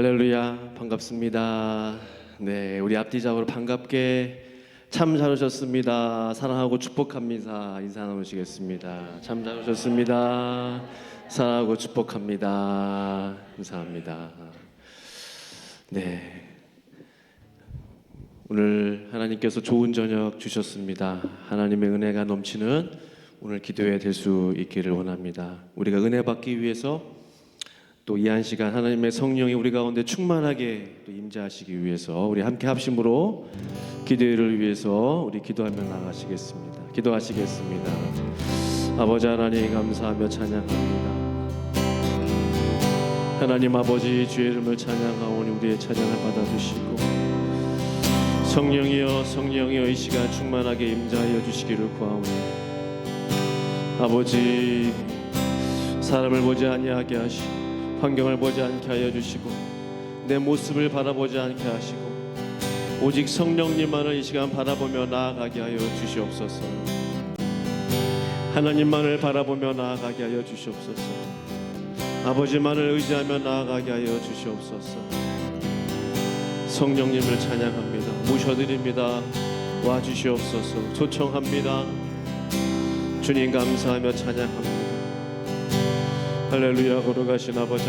할렐루야, 반갑습니다. 네, 우리 앞뒤좌우로 반갑게 참 잘 오셨습니다. 사랑하고 축복합니다. 인사 나누시겠습니다. 참 잘 오셨습니다. 사랑하고 축복합니다. 인사합니다. 네, 오늘 하나님께서 좋은 저녁 주셨습니다. 하나님의 은혜가 넘치는 오늘 기도회 될 수 있기를 원합니다. 우리가 은혜 받기 위해서 또 이 한 시간 하나님의 성령이 우리 가운데 충만하게 또 임재하시기 위해서 우리 함께 합심으로 기도회를 위해서 우리 기도하며 나가시겠습니다. 기도하시겠습니다. 아버지 하나님 감사하며 찬양합니다. 하나님 아버지 주의 이름을 찬양하오니 우리의 찬양을 받아주시고 성령이여 성령이여 이 시간 충만하게 임재하여 주시기를 구하오니 아버지 사람을 보지 아니하게 하시고 환경을 보지 않게 하여 주시고 내 모습을 바라보지 않게 하시고 오직 성령님만을 이 시간 바라보며 나아가게 하여 주시옵소서. 하나님만을 바라보며 나아가게 하여 주시옵소서. 아버지만을 의지하며 나아가게 하여 주시옵소서. 성령님을 찬양합니다. 모셔드립니다. 와주시옵소서. 초청합니다. 주님 감사하며 찬양합니다. 할렐루야. 걸어가신 아버지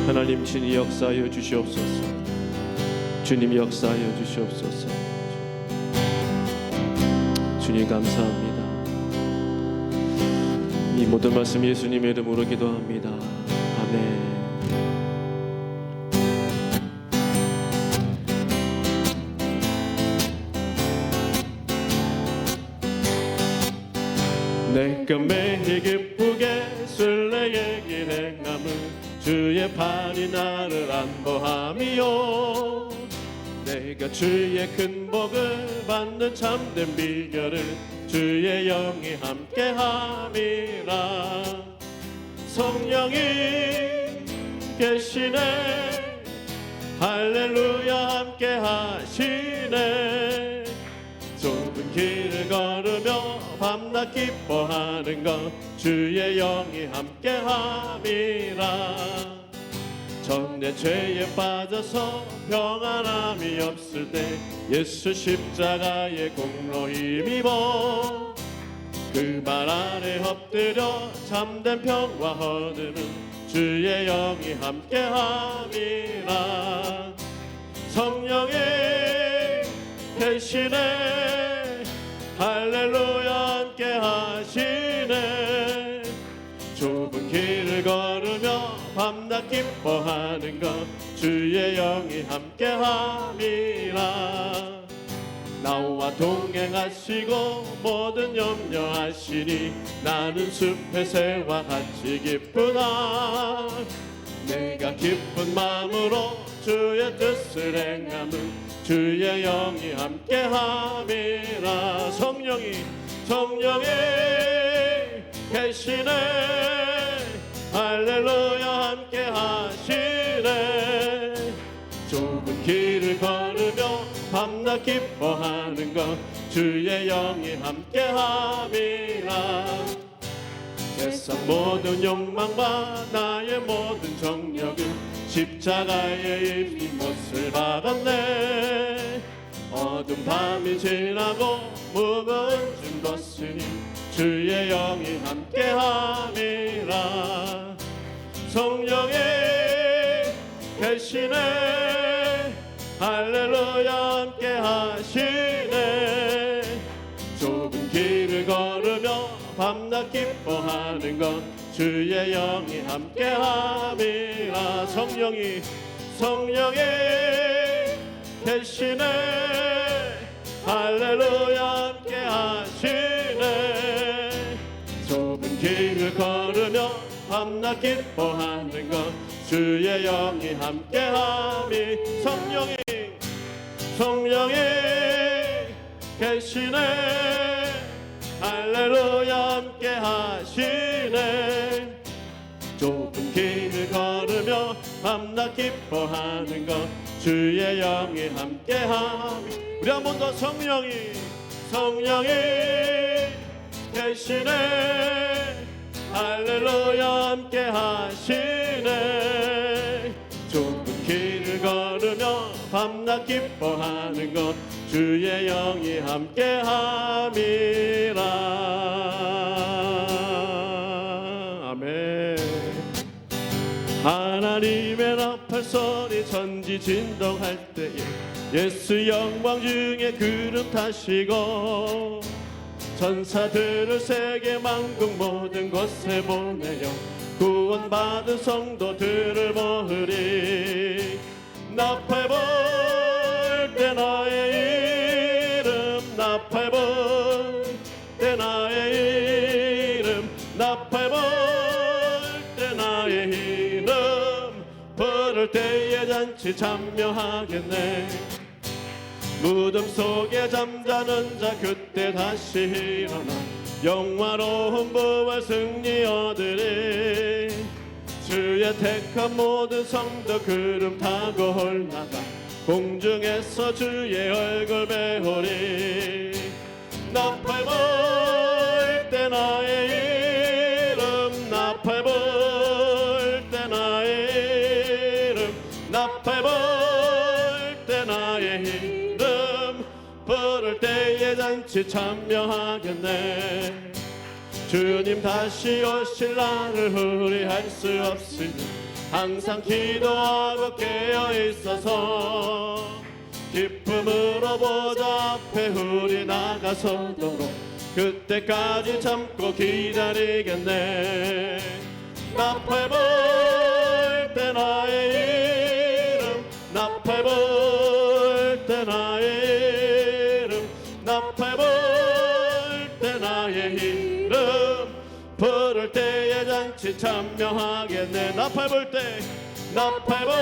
하나님 친히 역사하여 주시옵소서. 주님 역사하여 주시옵소서. 주님 감사합니다. 이 모든 말씀 예수님의 이름으로 기도합니다. 아멘. 내가 매일 기쁘게 술래의 길 행함은 주의 팔이 나를 안보함이요 내가 주의 큰 복을 받는 참된 비결을 주의 영이 함께함이라 성령이 계시네 할렐루야 함께하시네 좁은 길을 걸으며 밤낮 기뻐하는 것 주의 영이 함께함이라 전내 죄에 빠져서 평안함이 없을 때 예수 십자가의 공로 힘입어 그 발 아래 엎드려 참된 평화 얻으는 주의 영이 함께함이라 성령이 계시네 할렐루야 함께 하시네 좁은 길을 걸으며 밤낮 기뻐하는 것 주의 영이 함께 함이라 나와 동행하시고 모든 염려하시니 나는 숲의 새와 같이 기쁘다 내가 기쁜 마음으로 주의 뜻을 행함은 주의 영이 함께함이라 성령이 계시네 할렐루야 함께하시네 좁은 길을 걸으며 밤낮 기뻐하는 것 주의 영이 함께함이라 세상 모든 욕망과 나의 모든 정력은 십자가의 흰옷을 받았네 어두운 밤이 지나고 무거운 짐 뒀으니 주의 영이 함께함이라 성령이 계시네 할렐루야 함께하시네 좁은 길을 걸으며 밤낮 기뻐하는 것 주의 영이 함께함이라 성령이 계시네 할렐루야 함께하시네 좁은 길을 걸으며 밤낮 기뻐하는 것 주의 영이 함께함이 성령이 계시네 할렐루야 함께하시네 좁은 길을 걸으며 밤낮 기뻐하는 것 주의 영이 함께함이 우리 한 번 더 성령이 계시네 할렐루야 함께 하시네 밤낮 기뻐하는 것 주의 영이 함께함이라. 아멘. 하나님의 나팔 소리 천지진동할 때에 예수 영광 중에 구름 타시고 천사들을 세계 만국 모든 곳에 보내요 구원받은 성도들을 모으리. 나팔 불 때 나의 이름 나팔 불 때 나의 이름 나팔 불 때 나의 이름 부를 때에 잔치 참여하겠네. 무덤 속에 잠자는 자 그때 다시 일어나 영화로운 부활 승리 얻으리. 주의 택한 모든 성도 구름 타고 올라가 공중에서 주의 얼굴 배우리. 나팔 불 때 나의 이름 나팔 불 때 나의 이름 나팔 불 때 나의 이름 부를 때에 잔치 참여하겠네. 주님 다시 오실 날을 후회할 수 없으니 항상 기도하고 깨어있어서 기쁨으로 보좌 앞에 우리 나가서도록 그때까지 참고 기다리겠네. 나팔 불 때 나의 이름 나팔 불 때 나의 이름 나팔 불 때 나의 이름 부를 때에 잔치 참여하겠네. 나팔 불 때 나팔 불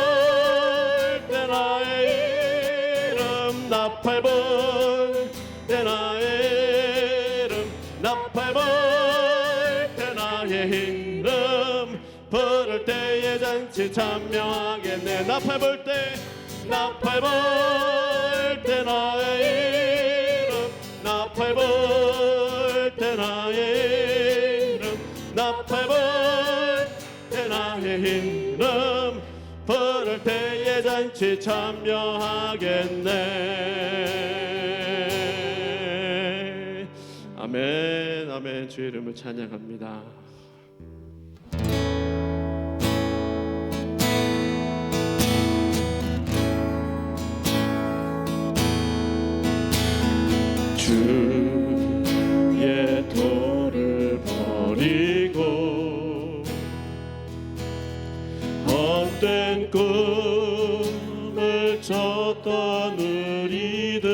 때 나의 이름 나팔 불 때 나의 이름 나팔 불 때 나의 이름 부를 때에 잔치 참여하겠네. 나팔 불 때 나팔 불 때 나의 이름 나팔 불 때 나의 이름 나팔 불 때 나의 이름 부를 때에 잔치 참여하겠네. 아멘 아멘. 주의 이름을 찬양합니다. 주의 도를 버리고 헛된 꿈을 쫓던 우리들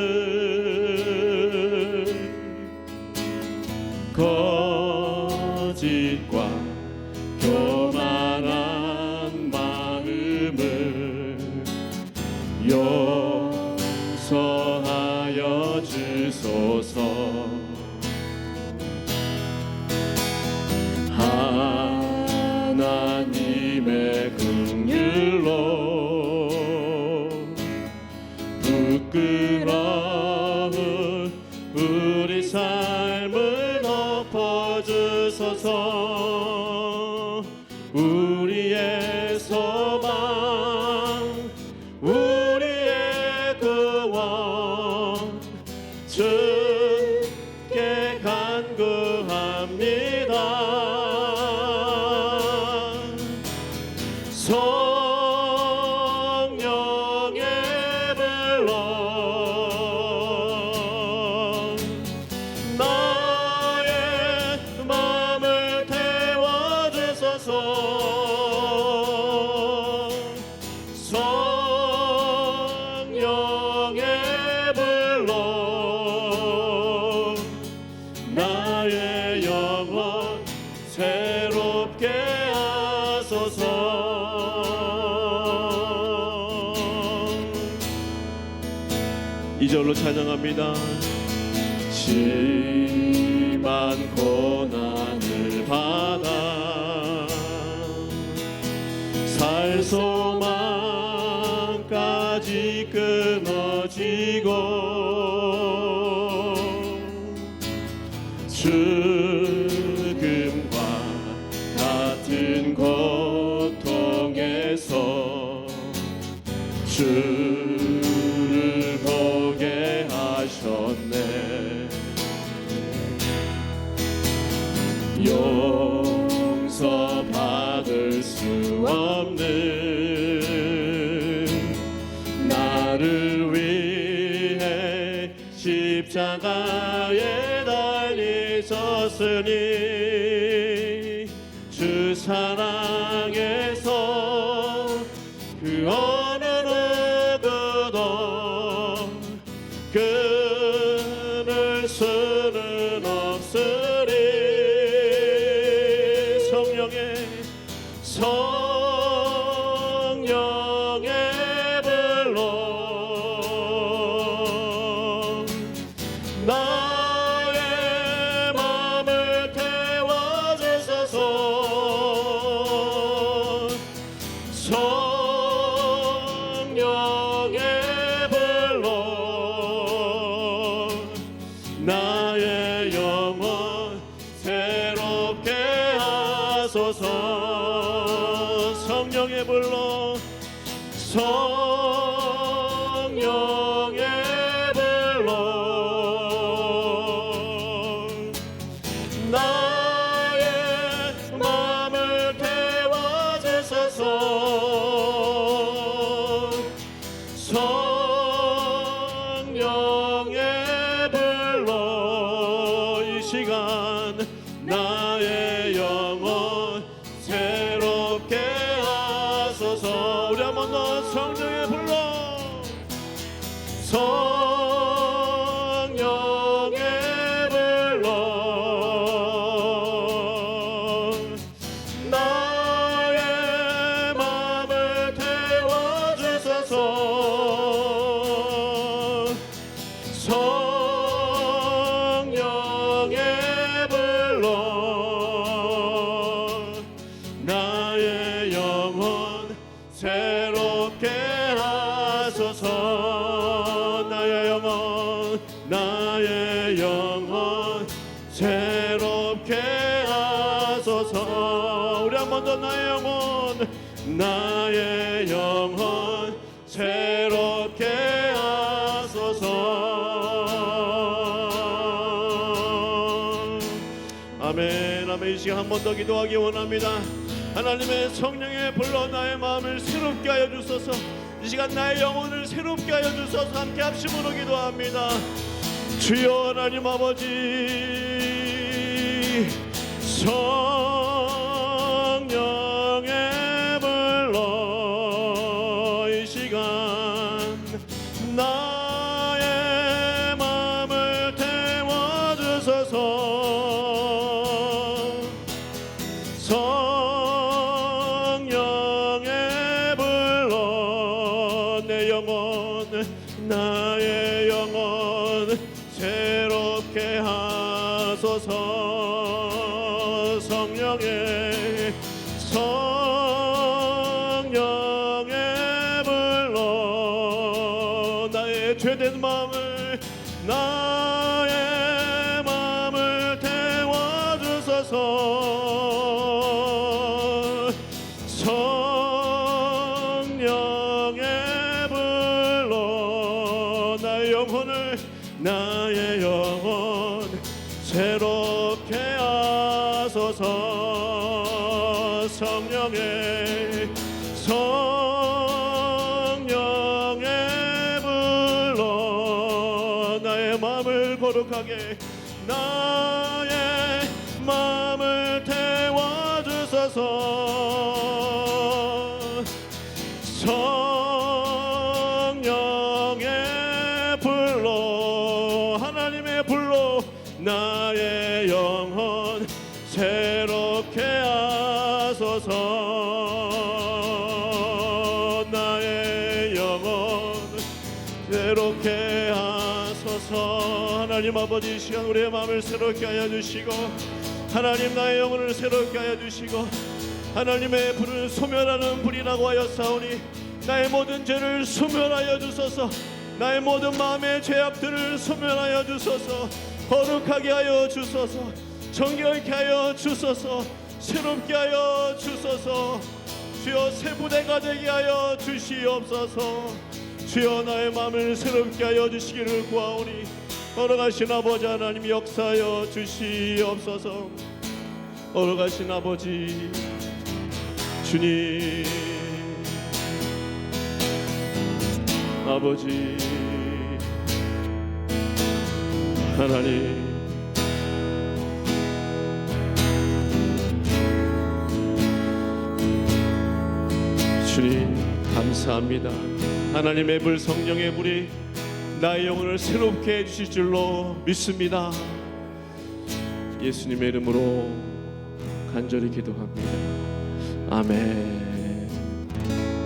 거짓과 교만한 마음을 용서하여 주소서. 하나님의 긍휼로 부끄러운 우리 삶을 덮어주소서. 우리의 소망 우리의 구원 주께 간구합니다. 성령의 불러 나의 마음을 태워주소서. 성령의 불러 나의 영혼 새롭게 하소서. 2절로 찬양합니다. 심한 고난을 받아 살 소망까지 끊어지고 죽음과 같은 고통에서 주 십자가에 달리셨으니 주 사랑에서 그 어느 누구도 끊을 수는 없으리. 성령의 불로 나의 마음을 태워주소서. 성령의 불로 나의 영혼 새롭게 하소서. 성령의 불로 성령의 불로 나의 마음을 태워주소서. 성령의 불로 이 시간 나의 영혼 새롭게 하소서. 우리 한 번 더 성령의 불로 성령의 불로 나의 마음을 태워주소서. 성령의 불로 나의 영혼 새롭게 하소서. 나의 영혼 새롭게 하소서. 우리 한 번 더 나의 영혼 새롭게 하소서. 아멘. 아멘. 이 시간 한 번 더 기도하기 원합니다. 하나님의 성령의 불로 나의 마음을 새롭게 하여 주소서. 이 시간 나의 영혼을 새롭게 하여 주소서. 함께 합심으로 기도합니다. 주여 하나님 아버지, 성령의 불로 이 시간 나의 마음을 태워주소서. 성령의 불로 내 영혼 나의 영혼 새롭게 하소서. 성령의 불로 나의 죄된 마음을 태워주소서. 성령의 불로 나의 영혼 새롭게 하소서. 성령의 불로 나의 마음을 거룩하게 나의 마음을 태워주소서. 성령의 불로 하나님의 불로 나의 영혼 새롭게 하소서. 나의 영혼 새롭게 하소서. 하나님 아버지, 이 시간 우리의 마음을 새롭게 하여 주시고, 하나님 나의 영혼을 새롭게 하여 주시고, 하나님의 불은 소멸하는 불이라고 하였사오니 나의 모든 죄를 소멸하여 주소서. 나의 모든 마음의 죄악들을 소멸하여 주소서. 거룩하게 하여 주소서. 정결케 하여 주소서. 새롭게 하여 주소서. 주여 새 부대가 되게 하여 주시옵소서. 주여 나의 마음을 새롭게 하여 주시기를 구하오니 걸어가신 아버지 하나님 역사하여 주시옵소서. 걸어가신 아버지 주님, 아버지 하나님, 주님 감사합니다. 하나님의 불, 성령의 불이 나의 영혼을 새롭게 해주실 줄로 믿습니다. 예수님의 이름으로 간절히 기도합니다. 아멘.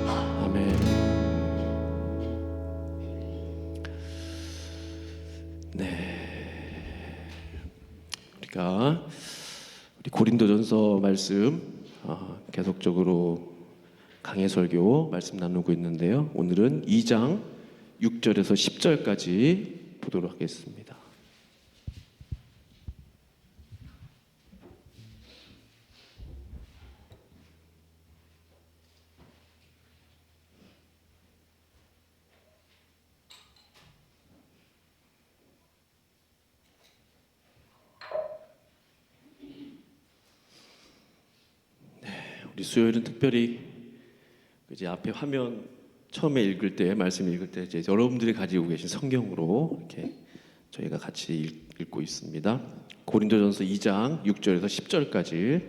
아멘. 네, 우리 고린도전서 말씀 계속적으로 강해 설교 말씀 나누고 있는데요. 오늘은 2장 6절에서 10절까지 보도록 하겠습니다. 우리 수요일은 특별히 이제 앞에 화면 처음에 읽을 때, 말씀 읽을 때 이제 여러분들이 가지고 계신 성경으로 이렇게 저희가 같이 읽고 있습니다. 고린도전서 2장 6절에서 10절까지.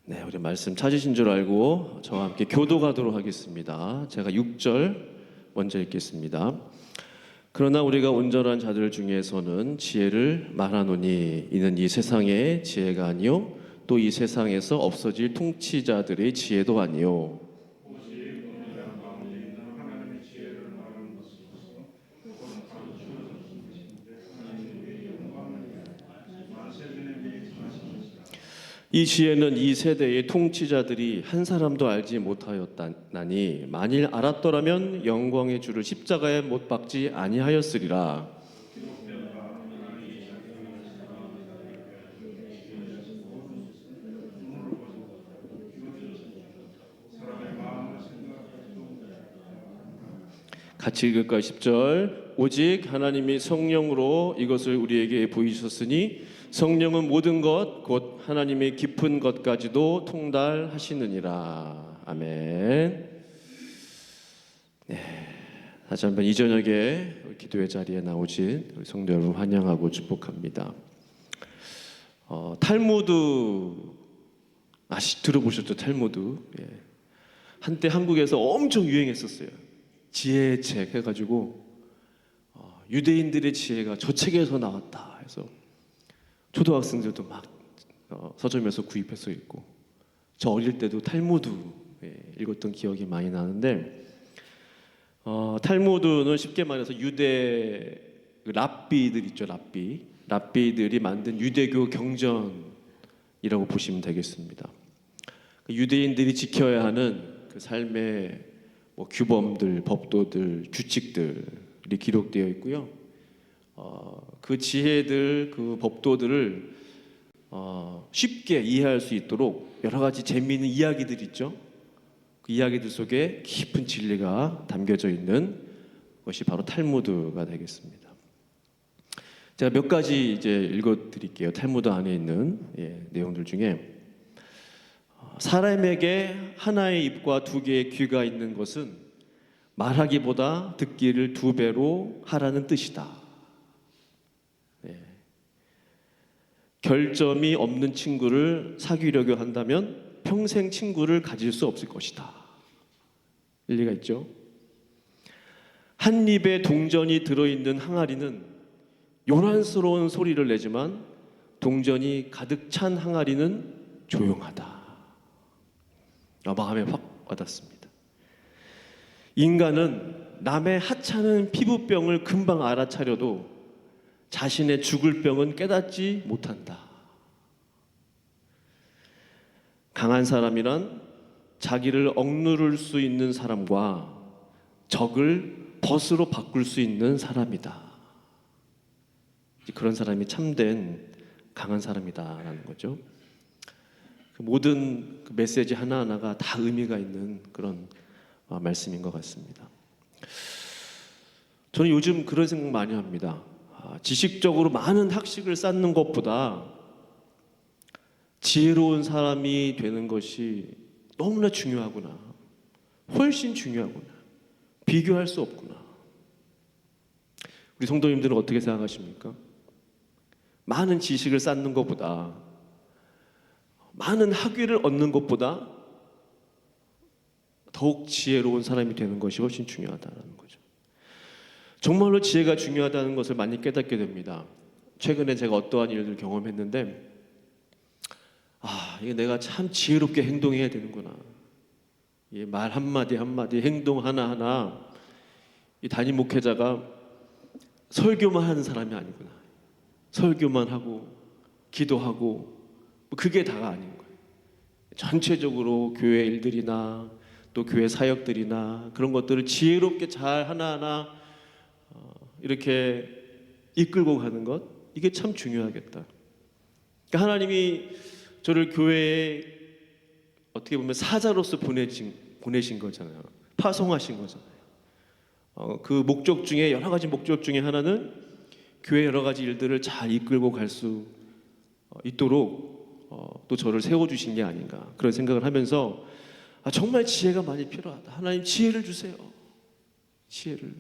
네, 우리 말씀 찾으신 줄 알고 저와 함께 교도하도록 하겠습니다. 제가 6절 먼저 읽겠습니다. 그러나 우리가 온전한 자들 중에서는 지혜를 말하노니 이는 이 세상의 지혜가 아니요 또 이 세상에서 없어질 통치자들의 지혜도 아니요 이 지혜는 이 세대의 통치자들이 한 사람도 알지 못하였나니 만일 알았더라면 영광의 주를 십자가에 못 박지 아니하였으리라. 같이 읽을까요? 10절. 오직 하나님이 성령으로 이것을 우리에게 보이셨으니 성령은 모든 것 곧 하나님의 깊은 것까지도 통달하시느니라. 아멘. 네, 다시 한번 이 저녁에 기도의 자리에 나오신 우리 성도 여러분 환영하고 축복합니다. 탈무드 들어보셨죠? 탈무드. 예. 한때 한국에서 엄청 유행했었어요. 지혜의 책 해가지고 유대인들의 지혜가 저 책에서 나왔다 해서 초등학생들도 막 서점에서 구입해서 읽고, 저 어릴 때도 탈무드 읽었던 기억이 많이 나는데, 탈무드는 쉽게 말해서 유대 랍비들 있죠. 랍비들이 만든 유대교 경전이라고 보시면 되겠습니다. 유대인들이 지켜야 하는 그 삶의 규범들, 법도들, 규칙들이 기록되어 있고요. 그 지혜들, 그 법도들을 쉽게 이해할 수 있도록 여러 가지 재미있는 이야기들 있죠. 그 이야기들 속에 깊은 진리가 담겨져 있는 것이 바로 탈무드가 되겠습니다. 제가 몇 가지 이제 읽어드릴게요. 탈무드 안에 있는 내용들 중에, 사람에게 하나의 입과 두 개의 귀가 있는 것은 말하기보다 듣기를 2배로 하라는 뜻이다. 결점이 없는 친구를 사귀려고 한다면 평생 친구를 가질 수 없을 것이다. 일리가 있죠? 한 입에 동전이 들어있는 항아리는 요란스러운 소리를 내지만 동전이 가득 찬 항아리는 조용하다. 마음에 확 와닿습니다. 인간은 남의 하찮은 피부병을 금방 알아차려도 자신의 죽을 병은 깨닫지 못한다. 강한 사람이란 자기를 억누를 수 있는 사람과 적을 벗으로 바꿀 수 있는 사람이다. 그런 사람이 참된 강한 사람이다라는 거죠. 모든 메시지 하나하나가 다 의미가 있는 그런 말씀인 것 같습니다. 저는 요즘 그런 생각 많이 합니다. 지식적으로 많은 학식을 쌓는 것보다 지혜로운 사람이 되는 것이 너무나 중요하구나. 훨씬 중요하구나. 비교할 수 없구나. 우리 성도님들은 어떻게 생각하십니까? 많은 지식을 쌓는 것보다, 많은 학위를 얻는 것보다 더욱 지혜로운 사람이 되는 것이 훨씬 중요하다는 거죠. 정말로 지혜가 중요하다는 것을 많이 깨닫게 됩니다. 최근에 제가 어떠한 일들을 경험했는데, 이게 내가 참 지혜롭게 행동해야 되는구나. 말 한마디 한마디, 행동 하나하나, 이 담임 목회자가 설교만 하는 사람이 아니구나. 설교만 하고 기도하고 그게 다가 아닌 거예요. 전체적으로 교회 일들이나 또 교회 사역들이나 그런 것들을 지혜롭게 잘 하나하나 이렇게 이끌고 가는 것, 이게 참 중요하겠다. 그러니까 하나님이 저를 교회에 어떻게 보면 사자로서 보내신 거잖아요. 파송하신 거잖아요. 그 목적 중에, 여러 가지 목적 중에 하나는 교회 여러 가지 일들을 잘 이끌고 갈 수 있도록 또 저를 세워주신 게 아닌가, 그런 생각을 하면서 정말 지혜가 많이 필요하다. 하나님 지혜를 주세요. 지혜를.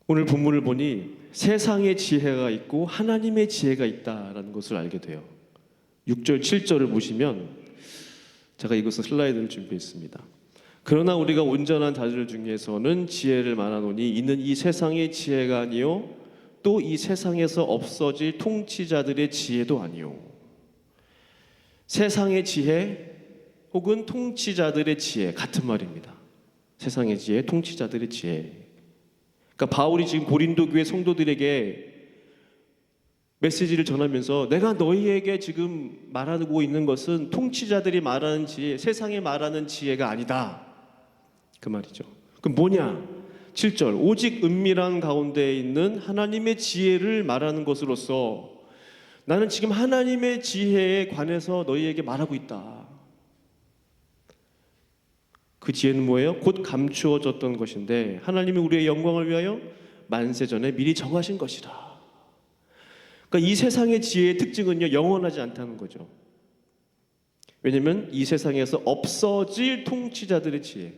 오늘 본문을 보니 세상의 지혜가 있고 하나님의 지혜가 있다라는 것을 알게 돼요. 6절 7절을 보시면, 제가 이것은 슬라이드를 준비했습니다. 그러나 우리가 온전한 자들 중에서는 지혜를 말하노니 이는 이 세상의 지혜가 아니요 또 이 세상에서 없어질 통치자들의 지혜도 아니요. 세상의 지혜 혹은 통치자들의 지혜, 같은 말입니다. 세상의 지혜, 통치자들의 지혜. 그러니까 바울이 지금 고린도 교회 성도들에게 메시지를 전하면서, 내가 너희에게 지금 말하고 있는 것은 통치자들이 말하는 지혜, 세상에 말하는 지혜가 아니다, 그 말이죠. 그럼 뭐냐? 7절, 오직 은밀한 가운데 있는 하나님의 지혜를 말하는 것으로서 나는 지금 하나님의 지혜에 관해서 너희에게 말하고 있다. 그 지혜는 뭐예요? 곧 감추어졌던 것인데 하나님이 우리의 영광을 위하여 만세전에 미리 정하신 것이라. 그러니까 이 세상의 지혜의 특징은요, 영원하지 않다는 거죠. 왜냐하면 이 세상에서 없어질 통치자들의 지혜,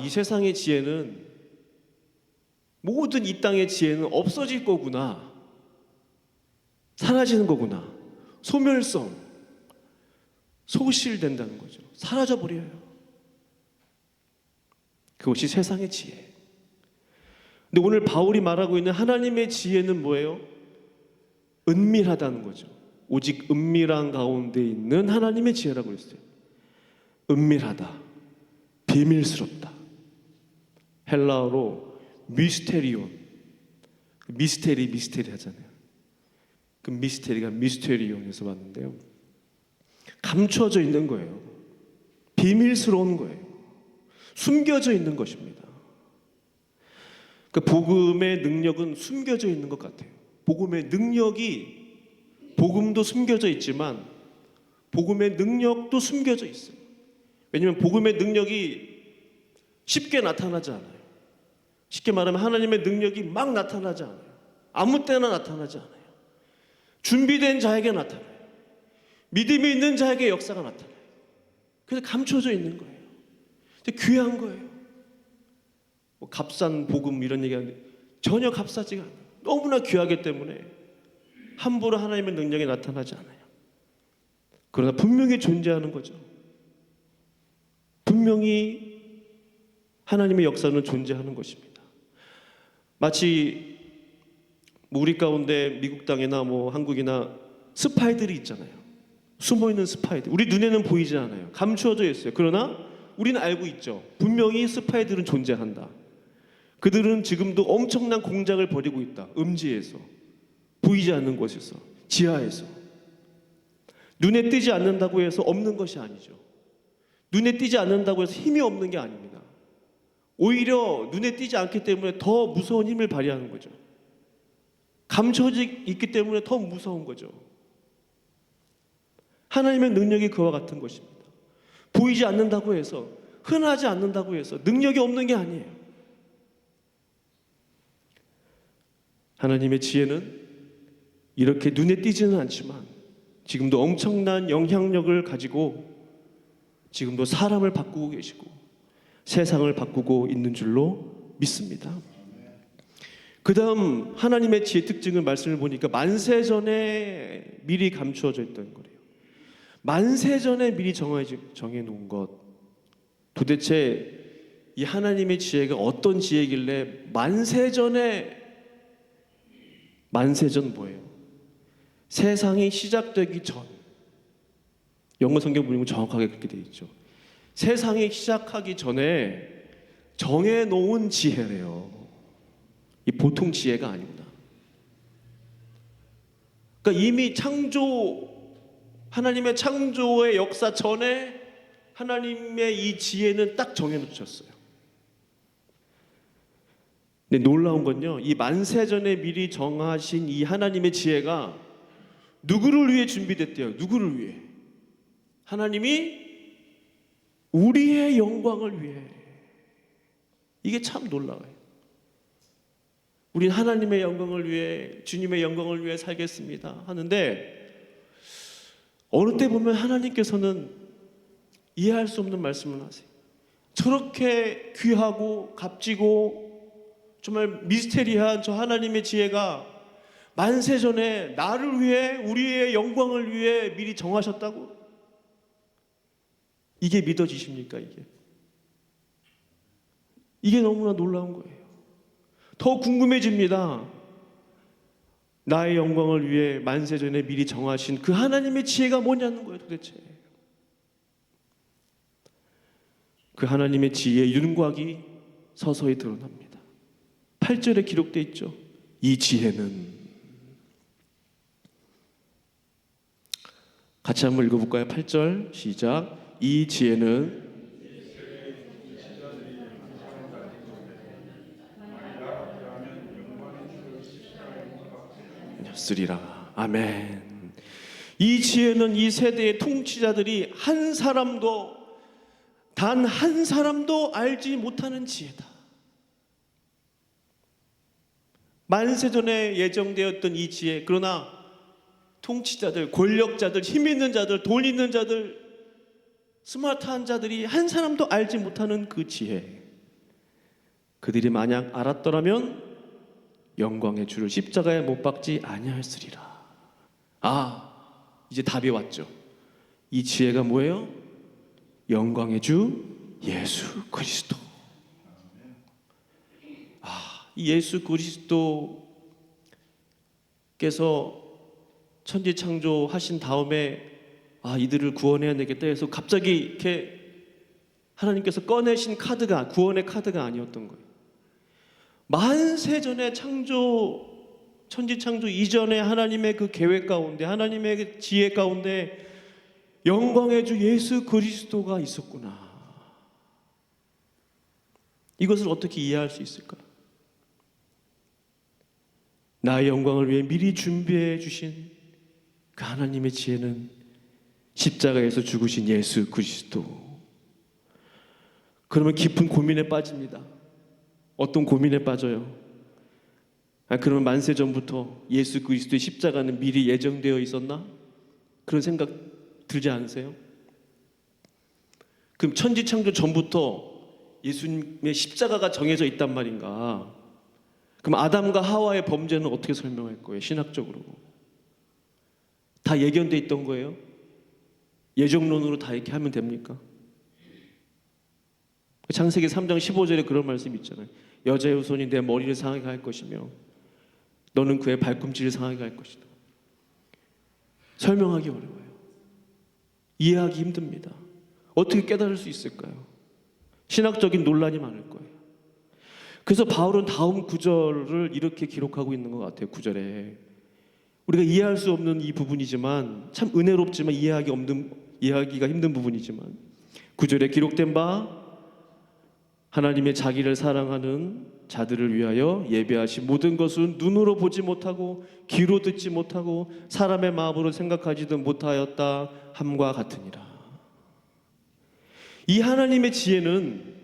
이 세상의 지혜는, 모든 이 땅의 지혜는 없어질 거구나, 사라지는 거구나, 소멸성, 소실된다는 거죠. 사라져버려요. 그것이 세상의 지혜. 근데 오늘 바울이 말하고 있는 하나님의 지혜는 뭐예요? 은밀하다는 거죠. 오직 은밀한 가운데 있는 하나님의 지혜라고 했어요. 은밀하다, 비밀스럽다. 헬라어로 미스테리온, 미스테리 하잖아요. 그 미스테리가 미스테리온에서 왔는데요, 감춰져 있는 거예요. 비밀스러운 거예요. 숨겨져 있는 것입니다. 그 복음의 능력은 숨겨져 있는 것 같아요. 복음의 능력이, 복음도 숨겨져 있지만 복음의 능력도 숨겨져 있어요. 왜냐하면 복음의 능력이 쉽게 나타나지 않아요. 쉽게 말하면 하나님의 능력이 막 나타나지 않아요. 아무 때나 나타나지 않아요. 준비된 자에게 나타나요. 믿음이 있는 자에게 역사가 나타나요. 그래서 감춰져 있는 거예요. 귀한 거예요. 값싼 복음 이런 얘기하는데 전혀 값싸지가 않아요. 너무나 귀하기 때문에 함부로 하나님의 능력이 나타나지 않아요. 그러나 분명히 존재하는 거죠. 분명히 하나님의 역사는 존재하는 것입니다. 마치 우리 가운데 미국 땅이나 한국이나 스파이들이 있잖아요. 숨어있는 스파이들, 우리 눈에는 보이지 않아요. 감추어져 있어요. 그러나 우리는 알고 있죠. 분명히 스파이들은 존재한다. 그들은 지금도 엄청난 공작을 벌이고 있다. 음지에서, 보이지 않는 곳에서, 지하에서. 눈에 띄지 않는다고 해서 없는 것이 아니죠. 눈에 띄지 않는다고 해서 힘이 없는 게 아닙니다. 오히려 눈에 띄지 않기 때문에 더 무서운 힘을 발휘하는 거죠. 감춰져 있기 때문에 더 무서운 거죠. 하나님의 능력이 그와 같은 것입니다. 보이지 않는다고 해서, 흔하지 않는다고 해서 능력이 없는 게 아니에요. 하나님의 지혜는 이렇게 눈에 띄지는 않지만 지금도 엄청난 영향력을 가지고 지금도 사람을 바꾸고 계시고 세상을 바꾸고 있는 줄로 믿습니다. 그 다음 하나님의 지혜 특징을 말씀을 보니까 만세전에 미리 감추어져 있던 거래요. 만세전에 미리 정해놓은 것. 도대체 이 하나님의 지혜가 어떤 지혜길래 만세전 뭐예요? 세상이 시작되기 전. 영어 성경 보면 정확하게 그렇게 되어 있죠. 세상이 시작하기 전에 정해놓은 지혜래요. 이 보통 지혜가 아니구나. 그러니까 이미 하나님의 창조의 역사 전에 하나님의 이 지혜는 딱 정해놓으셨어요. 근데 놀라운 건요, 이 만세전에 미리 정하신 이 하나님의 지혜가 누구를 위해 준비됐대요? 누구를 위해? 하나님이 우리의 영광을 위해. 이게 참 놀라워요. 우린 하나님의 영광을 위해, 주님의 영광을 위해 살겠습니다 하는데, 어느 때 보면 하나님께서는 이해할 수 없는 말씀을 하세요. 저렇게 귀하고 값지고 정말 미스테리한 저 하나님의 지혜가 만세전에 나를 위해, 우리의 영광을 위해 미리 정하셨다고? 이게 믿어지십니까? 이게 너무나 놀라운 거예요. 더 궁금해집니다. 나의 영광을 위해 만세전에 미리 정하신 그 하나님의 지혜가 뭐냐는 거예요, 도대체. 그 하나님의 지혜의 윤곽이 서서히 드러납니다. 8절에 기록되어 있죠. 이 지혜는, 같이 한번 읽어볼까요? 8절 시작. 이 지혜는 쓰리라. 아멘. 이 지혜는 이 세대의 통치자들이 단 한 사람도 알지 못하는 지혜다. 만세전에 예정되었던 이 지혜, 그러나 통치자들, 권력자들, 힘 있는 자들, 돈 있는 자들, 스마트한 자들이 한 사람도 알지 못하는 그 지혜, 그들이 만약 알았더라면 영광의 주를 십자가에 못 박지 아니하였으리라. 이제 답이 왔죠. 이 지혜가 뭐예요? 영광의 주 예수 그리스도. 이 예수 그리스도께서 천지 창조하신 다음에 이들을 구원해야 되겠다 해서 갑자기 이렇게 하나님께서 꺼내신 카드가 구원의 카드가 아니었던 거예요. 만세전에 천지 창조 이전에 하나님의 그 계획 가운데, 하나님의 그 지혜 가운데 영광의 주 예수 그리스도가 있었구나. 이것을 어떻게 이해할 수 있을까요? 나의 영광을 위해 미리 준비해 주신 그 하나님의 지혜는 십자가에서 죽으신 예수 그리스도. 그러면 깊은 고민에 빠집니다. 어떤 고민에 빠져요? 그러면 만세 전부터 예수 그리스도의 십자가는 미리 예정되어 있었나? 그런 생각 들지 않으세요? 그럼 천지창조 전부터 예수님의 십자가가 정해져 있단 말인가? 그럼 아담과 하와의 범죄는 어떻게 설명할 거예요? 신학적으로 다 예견돼 있던 거예요? 예정론으로 다 이렇게 하면 됩니까? 창세기 3장 15절에 그런 말씀이 있잖아요. 여자의 후손이 내 머리를 상하게 할 것이며 너는 그의 발꿈치를 상하게 할 것이다. 설명하기 어려워요. 이해하기 힘듭니다. 어떻게 깨달을 수 있을까요? 신학적인 논란이 많을 거예요. 그래서 바울은 다음 구절을 이렇게 기록하고 있는 것 같아요. 9절에 우리가 이해할 수 없는 이 부분이지만, 참 은혜롭지만 이해하기가 힘든 부분이지만, 9절에 기록된 바 하나님의 자기를 사랑하는 자들을 위하여 예배하신 모든 것은 눈으로 보지 못하고 귀로 듣지 못하고 사람의 마음으로 생각하지도 못하였다 함과 같으니라. 이 하나님의 지혜는,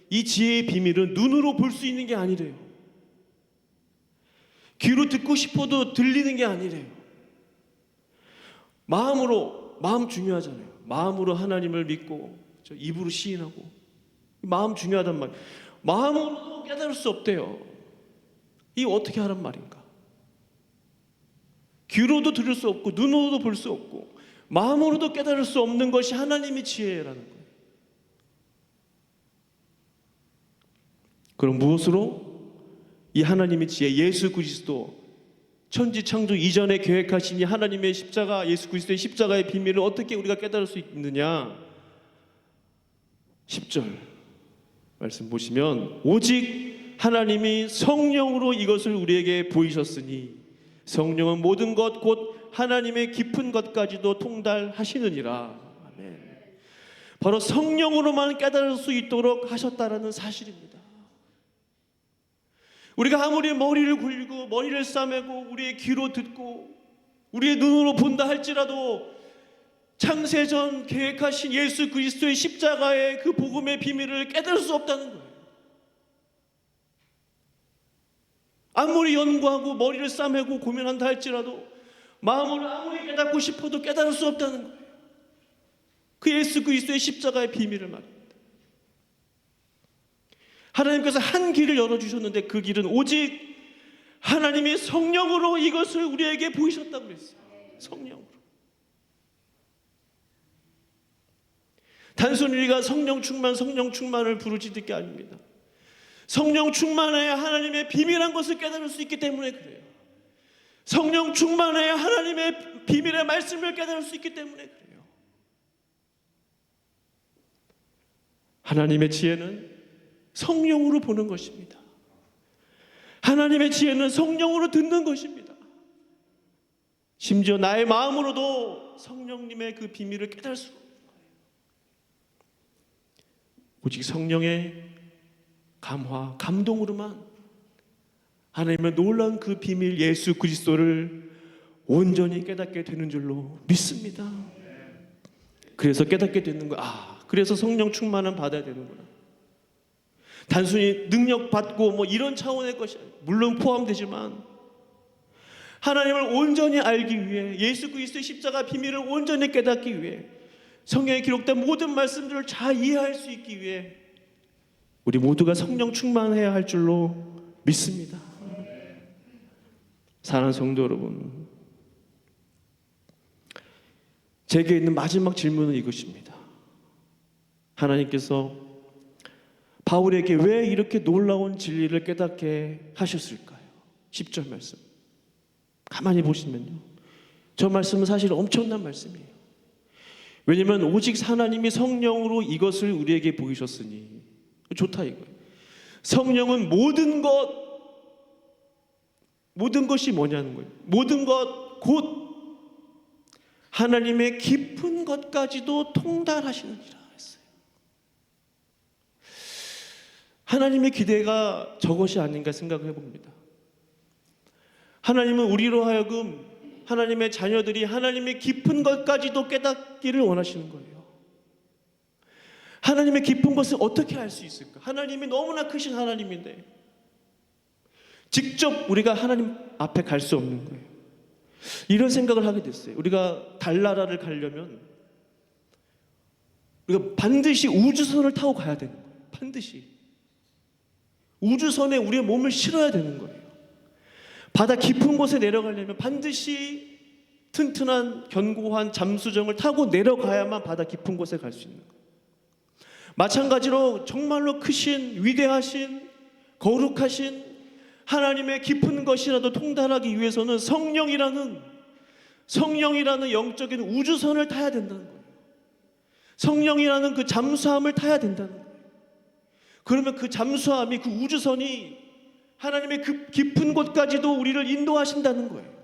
이 지혜의 비밀은 눈으로 볼 수 있는 게 아니래요. 귀로 듣고 싶어도 들리는 게 아니래요. 마음 중요하잖아요. 마음으로 하나님을 믿고 입으로 시인하고 마음 중요하단 말이에요. 마음으로도 깨달을 수 없대요. 이 어떻게 하란 말인가? 귀로도 들을 수 없고 눈으로도 볼 수 없고 마음으로도 깨달을 수 없는 것이 하나님의 지혜라는 거예요. 그럼 무엇으로? 이 하나님의 지혜, 예수 그리스도, 천지 창조 이전에 계획하신 이 하나님의 십자가, 예수 그리스도의 십자가의 비밀을 어떻게 우리가 깨달을 수 있느냐? 10절 말씀 보시면, 오직 하나님이 성령으로 이것을 우리에게 보이셨으니 성령은 모든 것 곧 하나님의 깊은 것까지도 통달하시느니라. 아멘. 바로 성령으로만 깨달을 수 있도록 하셨다라는 사실입니다. 우리가 아무리 머리를 굴리고 머리를 싸매고 우리의 귀로 듣고 우리의 눈으로 본다 할지라도 창세전 계획하신 예수 그리스도의 십자가의 그 복음의 비밀을 깨달을 수 없다는 거예요. 아무리 연구하고 머리를 싸매고 고민한다 할지라도 마음으로 아무리 깨닫고 싶어도 깨달을 수 없다는 거예요. 그 예수 그리스도의 십자가의 비밀을 말입니다. 하나님께서 한 길을 열어주셨는데 그 길은 오직 하나님이 성령으로 이것을 우리에게 보이셨다고 그랬어요. 성령으로. 단순히 우리가 성령 충만을 부르짖을 게 아닙니다. 성령 충만해야 하나님의 비밀한 것을 깨달을 수 있기 때문에 그래요. 성령 충만해야 하나님의 비밀의 말씀을 깨달을 수 있기 때문에 그래요. 하나님의 지혜는 성령으로 보는 것입니다. 하나님의 지혜는 성령으로 듣는 것입니다. 심지어 나의 마음으로도 성령님의 그 비밀을 깨달을 수 없는 거예요. 오직 성령의 감화, 감동으로만 하나님의 놀라운 그 비밀 예수 그리스도를 온전히 깨닫게 되는 줄로 믿습니다. 그래서 깨닫게 되는 거야. 그래서 성령 충만은 받아야 되는구나. 단순히 능력 받고 뭐 이런 차원의 것이 물론 포함되지만 하나님을 온전히 알기 위해 예수 그리스도의 십자가 비밀을 온전히 깨닫기 위해 성경에 기록된 모든 말씀들을 잘 이해할 수 있기 위해 우리 모두가 성령 충만해야 할 줄로 믿습니다. 사랑하는 성도 여러분, 제게 있는 마지막 질문은 이것입니다. 하나님께서 바울에게 왜 이렇게 놀라운 진리를 깨닫게 하셨을까요? 10절 말씀 가만히 보시면요, 저 말씀은 사실 엄청난 말씀이에요. 왜냐하면 오직 하나님이 성령으로 이것을 우리에게 보이셨으니 좋다 이거예요. 성령은 모든 것이 뭐냐는 거예요. 모든 것 곧 하나님의 깊은 것까지도 통달하시느니라 했어요. 하나님의 기대가 저것이 아닌가 생각해 봅니다. 하나님은 우리로 하여금 하나님의 자녀들이 하나님의 깊은 것까지도 깨닫기를 원하시는 거예요. 하나님의 깊은 것을 어떻게 알 수 있을까? 하나님이 너무나 크신 하나님인데 직접 우리가 하나님 앞에 갈 수 없는 거예요. 이런 생각을 하게 됐어요. 우리가 달나라를 가려면 우리가 반드시 우주선을 타고 가야 되는 거예요. 반드시 우주선에 우리의 몸을 실어야 되는 거예요. 바다 깊은 곳에 내려가려면 반드시 튼튼한 견고한 잠수정을 타고 내려가야만 바다 깊은 곳에 갈 수 있는 거예요. 마찬가지로 정말로 크신 위대하신 거룩하신 하나님의 깊은 것이라도 통달하기 위해서는 성령이라는 영적인 우주선을 타야 된다는 거예요. 성령이라는 그 잠수함을 타야 된다는 거예요. 그러면 그 잠수함이, 그 우주선이 하나님의 그 깊은 곳까지도 우리를 인도하신다는 거예요.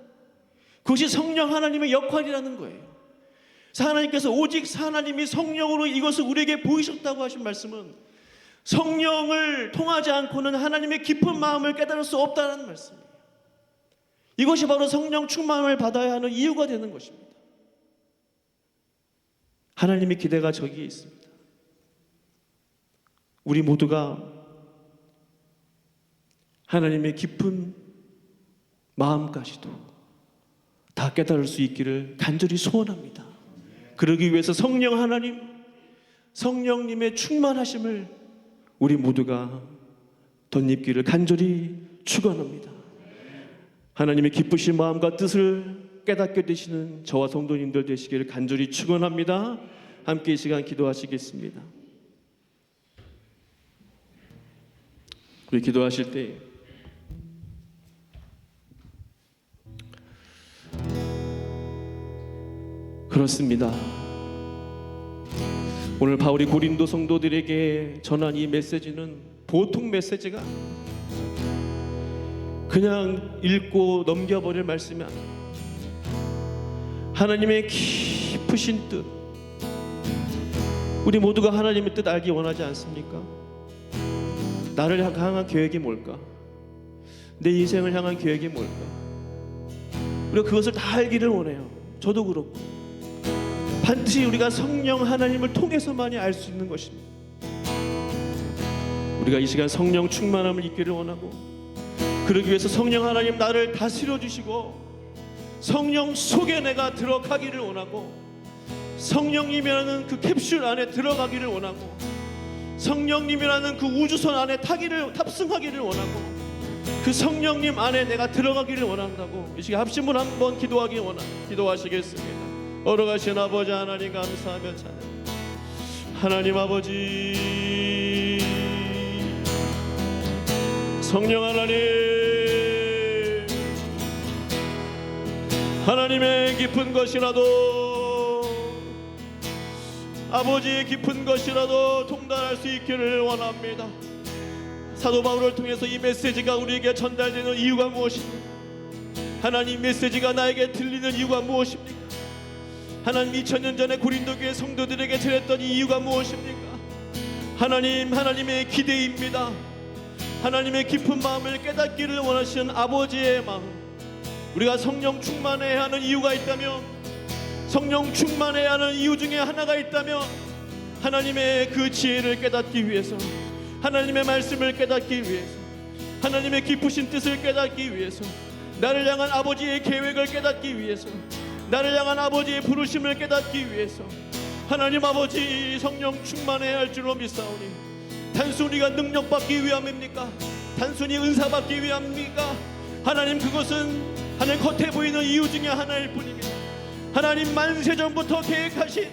그것이 성령 하나님의 역할이라는 거예요. 하나님께서 오직 하나님이 성령으로 이것을 우리에게 보이셨다고 하신 말씀은 성령을 통하지 않고는 하나님의 깊은 마음을 깨달을 수 없다는 말씀이에요. 이것이 바로 성령 충만을 받아야 하는 이유가 되는 것입니다. 하나님의 기대가 저기에 있습니다. 우리 모두가 하나님의 깊은 마음까지도 다 깨달을 수 있기를 간절히 소원합니다. 그러기 위해서 성령님의 충만하심을 우리 모두가 덧입기를 간절히 축원합니다. 하나님의 기쁘신 마음과 뜻을 깨닫게 되시는 저와 성도님들 되시기를 간절히 축원합니다. 함께 이 시간 기도하시겠습니다. 우리 기도하실 때 그렇습니다. 오늘 바울이 고린도 성도들에게 전한 이 메시지는 보통 메시지가 그냥 읽고 넘겨버릴 말씀이 아니에요. 하나님의 깊으신 뜻, 우리 모두가 하나님의 뜻 알기 원하지 않습니까? 나를 향한 계획이 뭘까? 내 인생을 향한 계획이 뭘까? 우리가 그것을 다 알기를 원해요. 저도 그렇고 반드시 우리가 성령 하나님을 통해서만이 알 수 있는 것입니다. 우리가 이 시간 성령 충만함을 입기를 원하고, 그러기 위해서 성령 하나님 나를 다스려 주시고 성령 속에 내가 들어가기를 원하고, 성령님이라는 그 캡슐 안에 들어가기를 원하고, 성령님이라는 그 우주선 안에 탑승하기를 원하고, 그 성령님 안에 내가 들어가기를 원한다고 이 시간 합심을 한번 기도하시겠습니다. 어려가신 아버지 하나님 감사하며 찬양. 하나님 아버지, 성령 하나님, 하나님의 깊은 것이라도, 아버지의 깊은 것이라도 통달할 수 있기를 원합니다. 사도 바울을 통해서 이 메시지가 우리에게 전달되는 이유가 무엇입니까? 하나님 메시지가 나에게 들리는 이유가 무엇입니까? 하나님 2000년 전에 고린도 교회 성도들에게 전했던 이 이유가 무엇입니까? 하나님의 기대입니다. 하나님의 깊은 마음을 깨닫기를 원하시는 아버지의 마음, 우리가 성령 충만해야 하는 이유가 있다면, 성령 충만해야 하는 이유 중에 하나가 있다면, 하나님의 그 지혜를 깨닫기 위해서, 하나님의 말씀을 깨닫기 위해서, 하나님의 깊으신 뜻을 깨닫기 위해서, 나를 향한 아버지의 계획을 깨닫기 위해서, 나를 향한 아버지의 부르심을 깨닫기 위해서 하나님 아버지 성령 충만해야 할 줄로 믿사오니, 단순히 우리가 능력받기 위함입니까? 단순히 은사받기 위함입니까? 하나님, 그것은 하나님 겉에 보이는 이유 중에 하나일 뿐입니다. 하나님 만세전부터 계획하신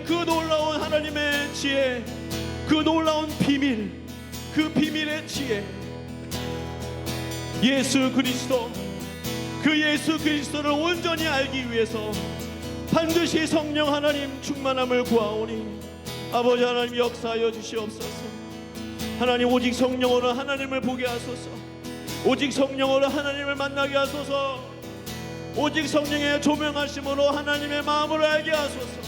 그 놀라운 하나님의 지혜, 그 놀라운 비밀, 그 비밀의 지혜, 예수 그리스도, 그 예수 그리스도를 온전히 알기 위해서 반드시 성령 하나님 충만함을 구하오니, 아버지 하나님 역사하여 주시옵소서. 하나님, 오직 성령으로 하나님을 보게 하소서. 오직 성령으로 하나님을 만나게 하소서. 오직 성령의 조명하심으로 하나님의 마음을 알게 하소서.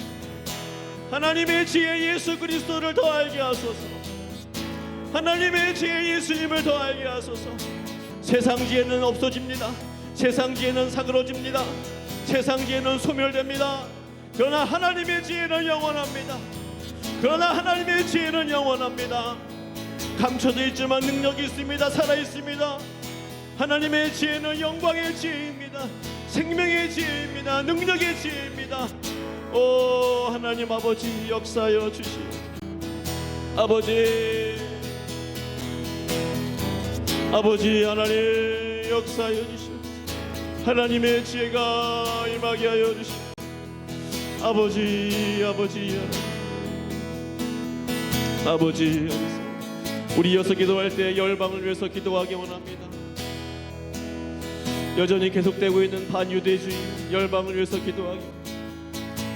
하나님의 지혜 예수 그리스도를 더 알게 하소서. 하나님의 지혜 예수님을 더 알게 하소서. 세상 지혜는 없어집니다. 세상 지혜는 사그러집니다. 세상 지혜는 소멸됩니다. 그러나 하나님의 지혜는 영원합니다. 그러나 하나님의 지혜는 영원합니다. 감춰져 있지만 능력이 있습니다. 살아있습니다. 하나님의 지혜는 영광의 지혜입니다. 생명의 지혜입니다. 능력의 지혜입니다. 오 하나님 아버지, 역사하여 주시오. 아버지 하나님 역사하여 주시오. 하나님의 지혜가 임하게 하여 주시오. 아버지 우리 이어서 기도할 때 열방을 위해서 기도하기 원합니다. 여전히 계속되고 있는 반유대주의 열방을 위해서 기도하기,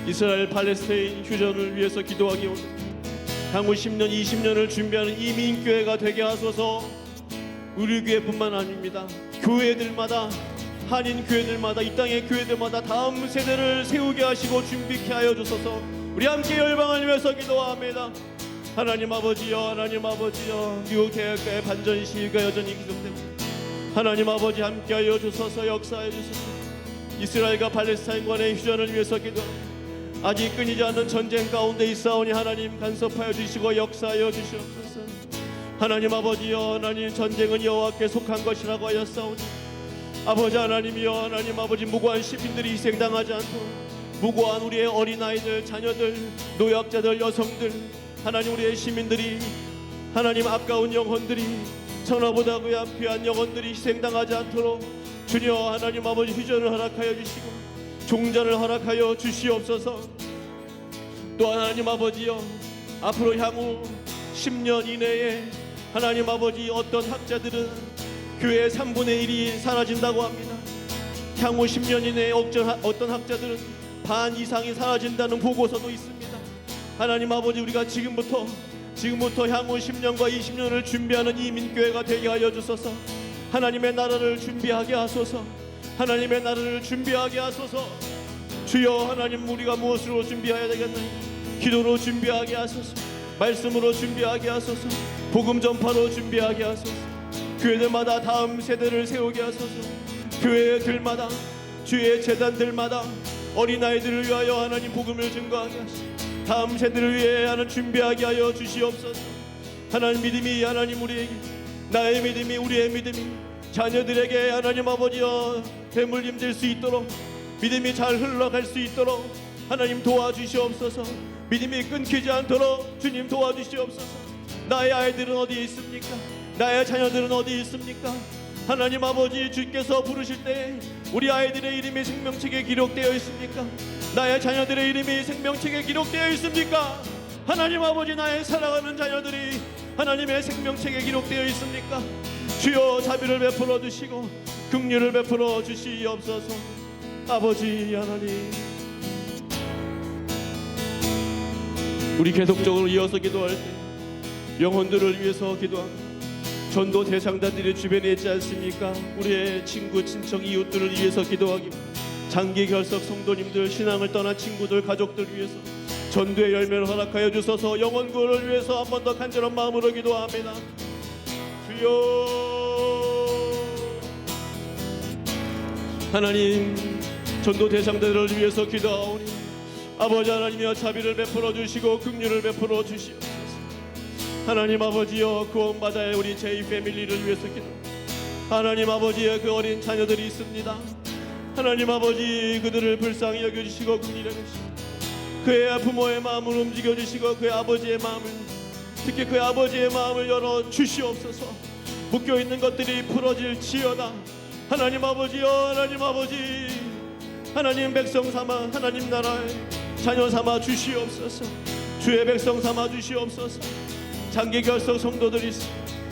이스라엘 팔레스타인 휴전을 위해서 기도하기 원합니다. 향후 10년 20년을 준비하는 이민교회가 되게 하소서. 우리 교회뿐만 아닙니다. 교회들마다, 한인 교회들마다, 이 땅의 교회들마다 다음 세대를 세우게 하시고 준비케 하여 주소서. 우리 함께 열방을 위해서 기도합니다. 하나님 아버지여, 미국 대학가의 반전 시위가 여전히 계속됩니다. 하나님 아버지 함께하여 주소서. 역사하여 주소서. 이스라엘과 팔레스타인 간의 휴전을 위해서 기도합니다. 아직 끊이지 않는 전쟁 가운데 있사오니 하나님 간섭하여 주시고 역사하여 주시옵소서. 하나님 아버지여, 하나님 전쟁은 여호와께 속한 것이라고 하였사오니, 아버지 하나님이여, 하나님 아버지 무고한 시민들이 희생당하지 않도록, 무고한 우리의 어린아이들, 자녀들, 노약자들, 여성들, 하나님 우리의 시민들이 하나님 아까운 영혼들이 천하보다 귀한 영혼들이 희생당하지 않도록 주여 하나님 아버지 휴전을 허락하여 주시고 종전을 허락하여 주시옵소서. 또 하나님 아버지여 앞으로 향후 10년 이내에 하나님 아버지 어떤 학자들은 교회의 3분의 1이 사라진다고 합니다. 향후 10년 이내에 어떤 학자들은 반 이상이 사라진다는 보고서도 있습니다. 하나님 아버지 우리가 지금부터 향후 10년과 20년을 준비하는 이민교회가 되게 하여 주소서. 하나님의 나라를 준비하게 하소서. 하나님의 나라를 준비하게 하소서. 주여 하나님 우리가 무엇으로 준비해야 되겠나요? 기도로 준비하게 하소서. 말씀으로 준비하게 하소서. 복음 전파로 준비하게 하소서. 교회들마다 다음 세대를 세우게 하소서. 교회들마다 주의 재단들마다 어린아이들을 위하여 하나님 복음을 증거하게 하시고 다음 세대를 위해 하나님 준비하게 하여 주시옵소서. 하나님 믿음이 하나님 우리에게 나의 믿음이 우리의 믿음이 자녀들에게 하나님 아버지여 대물림 될 수 있도록 믿음이 잘 흘러갈 수 있도록 하나님 도와주시옵소서. 믿음이 끊기지 않도록 주님 도와주시옵소서. 나의 아이들은 어디 있습니까? 나의 자녀들은 어디 있습니까? 하나님 아버지 주께서 부르실 때 우리 아이들의 이름이 생명책에 기록되어 있습니까? 나의 자녀들의 이름이 생명책에 기록되어 있습니까? 하나님 아버지 나의 사랑하는 자녀들이 하나님의 생명책에 기록되어 있습니까? 주여 자비를 베풀어 주시고 긍휼을 베풀어 주시옵소서. 아버지 하나님 우리 계속적으로 이어서 기도할 때 영혼들을 위해서 기도합니다. 전도 대상자들이 주변에 있지 않습니까? 우리의 친구, 친척, 이웃들을 위해서 기도하기, 장기 결석 성도님들, 신앙을 떠난 친구들, 가족들 위해서 전도의 열매를 허락하여 주소서. 영혼 구원을 위해서 한 번 더 간절한 마음으로 기도합니다. 주여 하나님 전도 대상자들을 위해서 기도하오니 아버지 하나님이여 자비를 베풀어 주시고 긍휼을 베풀어 주시옵소서. 하나님 아버지여 구원받아야 우리 제2 패밀리를 위해서 기도. 하나님 아버지의 그 어린 자녀들이 있습니다. 하나님 아버지 그들을 불쌍히 여겨주시고 긍휼히 여겨주시고 그의 부모의 마음을 움직여주시고 그의 아버지의 마음을 특히 그의 아버지의 마음을 열어 주시옵소서. 묶여있는 것들이 풀어질지어다. 하나님 아버지여 하나님 아버지 하나님 백성 삼아 하나님 나라의 자녀 삼아 주시옵소서. 주의 백성 삼아 주시옵소서. 장기 결석 성도들이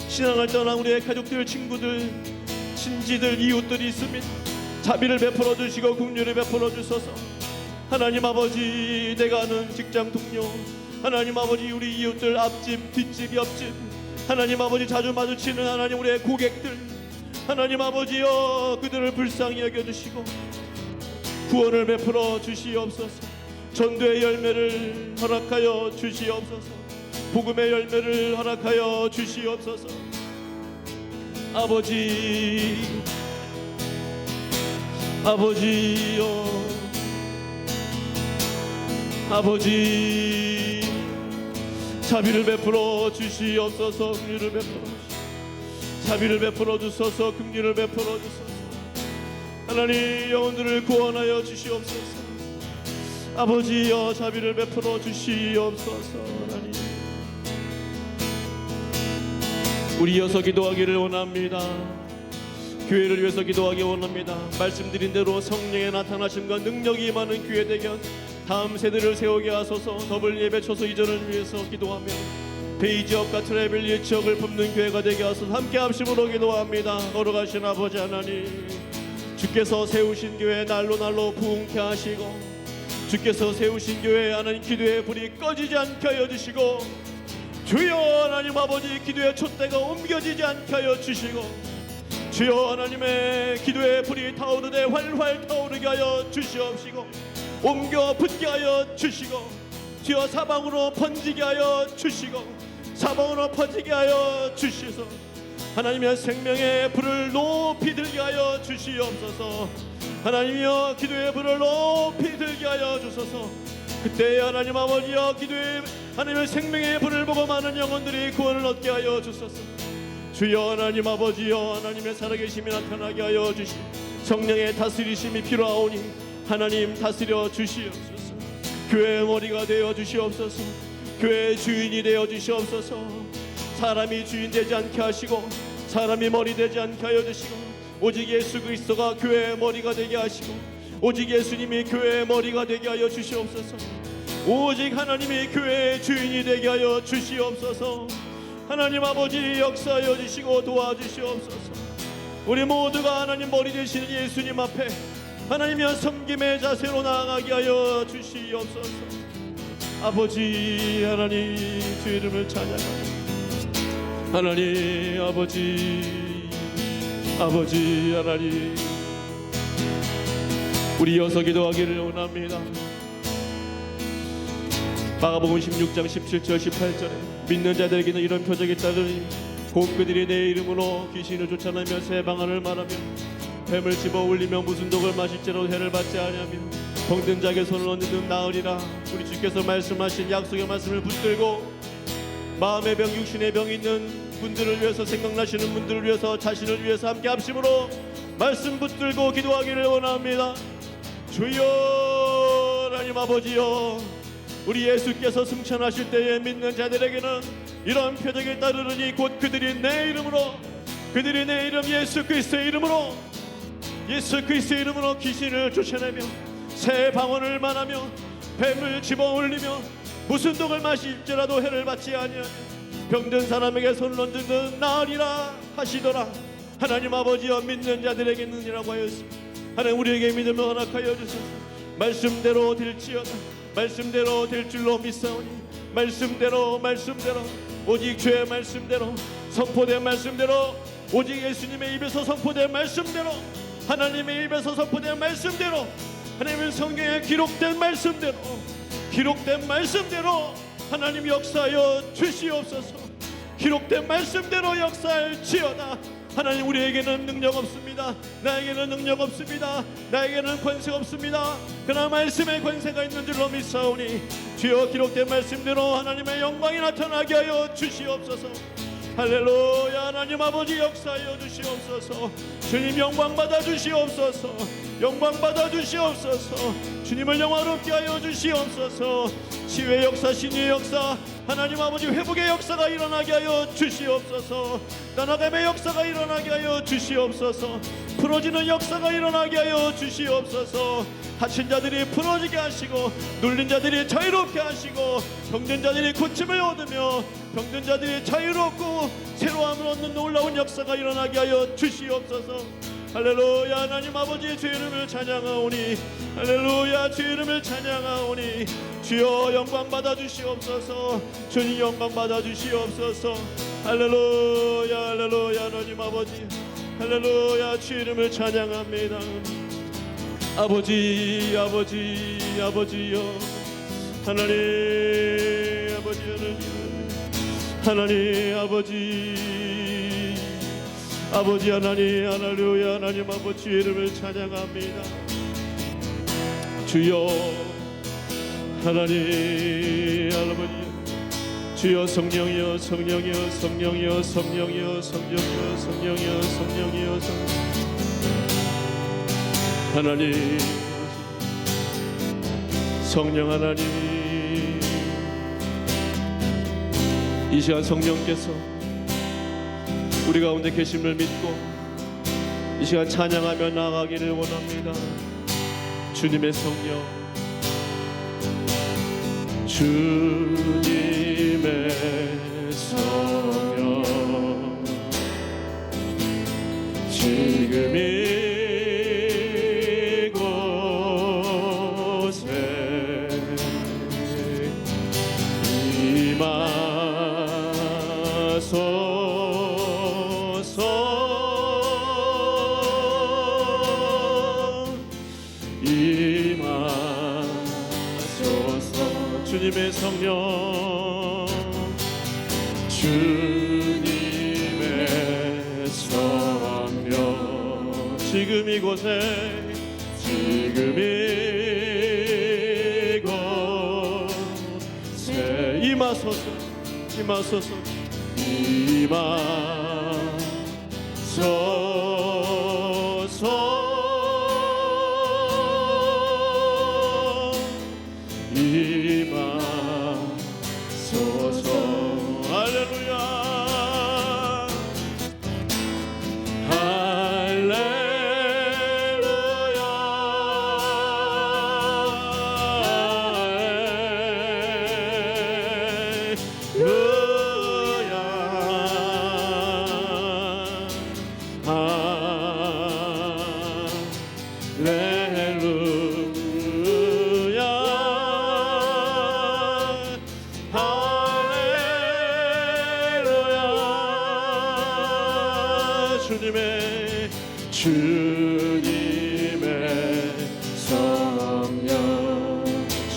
신앙을 떠난 우리의 가족들, 친구들, 친지들, 이웃들이 있습니다. 자비를 베풀어 주시고 긍휼을 베풀어 주소서. 하나님 아버지 내가 아는 직장 동료, 하나님 아버지 우리 이웃들 앞집, 뒷집, 옆집, 하나님 아버지 자주 마주치는 하나님 우리의 고객들, 하나님 아버지여 그들을 불쌍히 여겨주시고 구원을 베풀어 주시옵소서. 전도의 열매를 허락하여 주시옵소서. 복음의 열매를 허락하여 주시옵소서. 아버지여 아버지 자비를 베풀어 주시옵소서. 긍휼을 베풀어 자비를 베풀어 주소서. 긍휼을 베풀어 주소서. 하나님 영혼들을 구원하여 주시옵소서. 아버지여 자비를 베풀어 주시옵소서. 하나님 우리 이어서 기도하기를 원합니다. 교회를 위해서 기도하기 원합니다. 말씀드린 대로 성령의 나타나심과 능력이 임하는 교회 되견 다음 세대를 세우게 하소서. 더블 예배 초소 이전을 위해서 기도하며 베이 지역과 트래빌리 지역을 품는 교회가 되게 하소서. 함께 합심으로 기도합니다. 걸어가신 아버지 하나님 주께서 세우신 교회 날로 부흥케 하시고 주께서 세우신 교회 하나님 기도의 불이 꺼지지 않게 하여 주시고 주여 하나님 아버지 기도의 촛대가 옮겨지지 않게 하여 주시고 주여 하나님의 기도의 불이 타오르되 활활 타오르게 하여 주시옵시고 옮겨 붙게 하여 주시고 주여 사방으로 번지게 하여 주시고 사방으로 퍼지게 하여 주시소. 하나님의 생명의 불을 높이 들게 하여 주시옵소서. 하나님이여 기도의 불을 높이 들게 하여 주소서. 그때 하나님 아버지여 기도의 하나님의 생명의 불을 보고 많은 영혼들이 구원을 얻게 하여 주소서. 주여 하나님 아버지여 하나님의 살아계심이 나타나게 하여 주시고 성령의 다스리심이 필요하오니 하나님 다스려 주시옵소서. 교회의 머리가 되어 주시옵소서. 교회의 주인이 되어 주시옵소서. 사람이 주인 되지 않게 하시고 사람이 머리 되지 않게 하여 주시고 오직 예수 그리스도가 교회의 머리가 되게 하시고 오직 예수님이 교회의 머리가 되게 하여 주시옵소서. 오직 하나님이 교회의 주인이 되게 하여 주시옵소서. 하나님 아버지 역사하여 주시고 도와주시옵소서. 우리 모두가 하나님 머리 되시는 예수님 앞에 하나님의 섬김의 자세로 나아가게 하여 주시옵소서. 아버지 하나님 주 이름을 찬양합니다. 하나님 아버지 하나님 우리 이어서 기도하기를 원합니다. 마가복음 16장 17절 18절에 믿는 자들에게는 이런 표적이 따르니 곧 그들이 내 이름으로 귀신을 쫓아내며 새 방언을 말하며 뱀을 집어 올리며 무슨 독을 마실지라도 해를 받지 아니하며 병든 자에게 손을 얹는 나으리라. 우리 주께서 말씀하신 약속의 말씀을 붙들고 마음의 병 육신의 병이 있는 분들을 위해서 생각나시는 분들을 위해서 자신을 위해서 함께 합심으로 말씀 붙들고 기도하기를 원합니다. 주여 하나님 아버지여 우리 예수께서 승천하실 때에 믿는 자들에게는 이런 표적이 따르르니 곧 그들이 내 이름으로 그들이 내 이름 예수 그리스도의 이름으로 귀신을 쫓아내며 새 방언을 말하며 뱀을 집어올리며 무슨 독을 마실지라도 해를 받지 아니하며 병든 사람에게 손을 얹는 나으리라 하시더라. 하나님 아버지여 믿는 자들에게는이라고 하였습니다. 하나님 우리에게 믿음을 허락하여 주소서. 말씀대로 될지어다. 말씀대로 될 줄로 믿사오니 말씀대로 오직 주의 말씀대로 선포된 말씀대로 오직 예수님의 입에서 선포된 말씀대로 하나님의 입에서 선포된 말씀대로 하나님의 성경에 기록된 말씀대로 하나님 역사하여 주시옵소서. 기록된 말씀대로 역사할지어다. 하나님 우리에게는 능력 없습니다. 나에게는 능력 없습니다. 나에게는 권세 없습니다. 그러나 말씀의 권세가 있는 줄로 믿사오니 주여 기록된 말씀대로 하나님의 영광이 나타나게 하여 주시옵소서. 할렐루야. 하나님 아버지 역사하여 주시옵소서. 주님 영광 받아 주시옵소서. 주님을 영화롭게 하여 주시옵소서. 치유의 역사 신유의 역사 하나님 아버지 회복의 역사가 일어나게 하여 주시옵소서. 떠나감의 역사가 일어나게 하여 주시옵소서. 풀어지는 역사가 일어나게 하여 주시옵소서. 다친 자들이 풀어지게 하시고 눌린 자들이 자유롭게 하시고 병든 자들이 고침을 얻으며 병든 자들이 자유롭고 새로움을 얻는 놀라운 역사가 일어나게 하여 주시옵소서. 할렐루야. 하나님 아버지의 주 이름을 찬양하오니 할렐루야. 주 이름을 찬양하오니 주여 영광 받아 주시옵소서. 주님 영광 받아 주시옵소서. 할렐루야. 하나님 아버지 할렐루야. 주 이름을 찬양합니다. 아버지여 하나님 아버지 하나님 할렐루야. 하나님 아버지 이름을 찬양합니다. 주여 하나님 아버지 주여 성령이여 하나님 성령 하나님 이 시간 성령께서 우리 가운데 계심을 믿고 이 시간 찬양하며 나아가기를 원합니다. 주님의 성령 주님의 성령 지금 이곳에 임하소서. 주님의 성령 주님의 성령 지금 이곳에 임하소서 임하소서 주님의 성령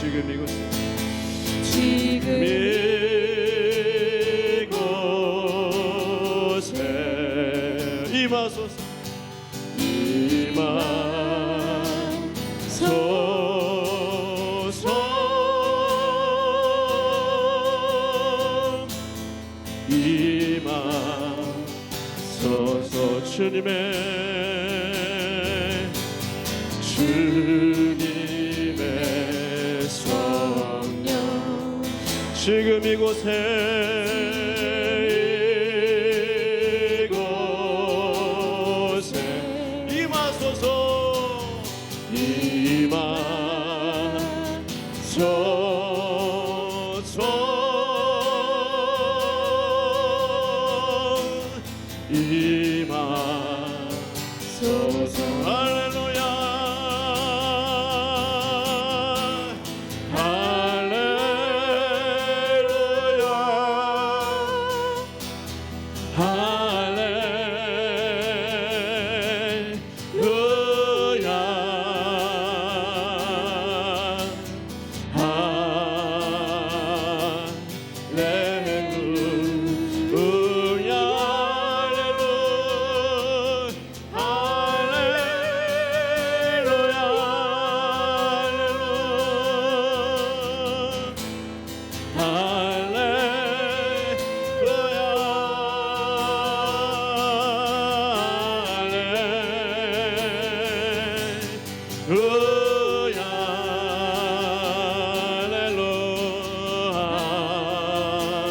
지금 이곳에 임하소서 임하소서 주님의 성령 지금 이곳에 임하소서 임하소서 할렐루야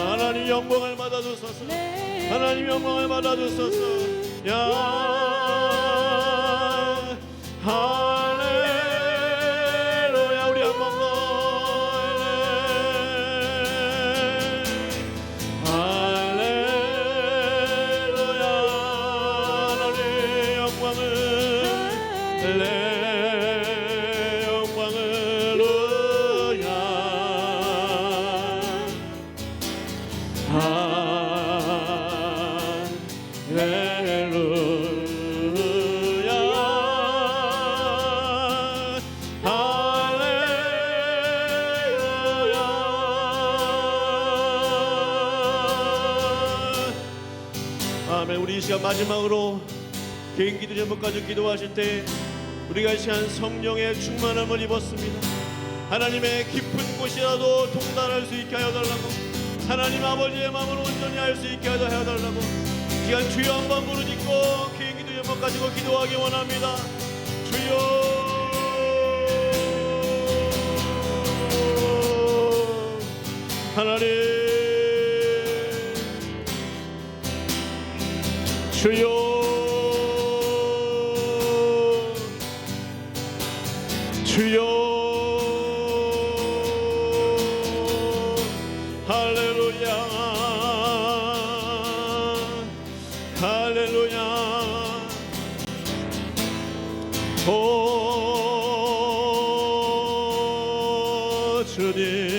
하나님 영광을 받아주소서 하나님 영광을 받아주소서 야 할렐루야 우리 한번 더 할렐루야 하나님 영광을 아멘. 우리 이 시간 마지막으로 개인 기도 제목까지 기도하실 때 우리가 이 시간 성령의 충만함을 입었습니다. 하나님의 깊은 곳이라도 통달할 수 있게 하여 달라고 하나님 아버지의 마음을 온전히 알 수 있게 하여 달라고 이 시간 주여 한번 부르짖고 개인 기도 제목 가지고 기도하기 원합니다. 주여 하나님 주여 주여 할렐루야 할렐루야 오 주님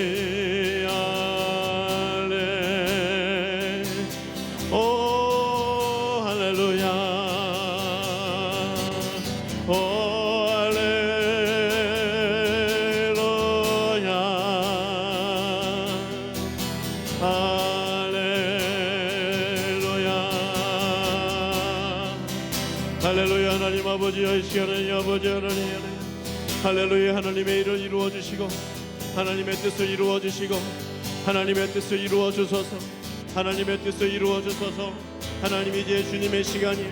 할렐 오 할렐루야 오 할렐루야 할렐루야 할렐루야 하나님 아버지여 이 시간에 아버지 하나님 할렐루야 하나님의 일을 이루어 주시고 하나님의 뜻을 이루어 주시고 하나님의 뜻을 이루어 주소서 하나님의 뜻을 이루어 주소서 하나님 이제 주님의 시간이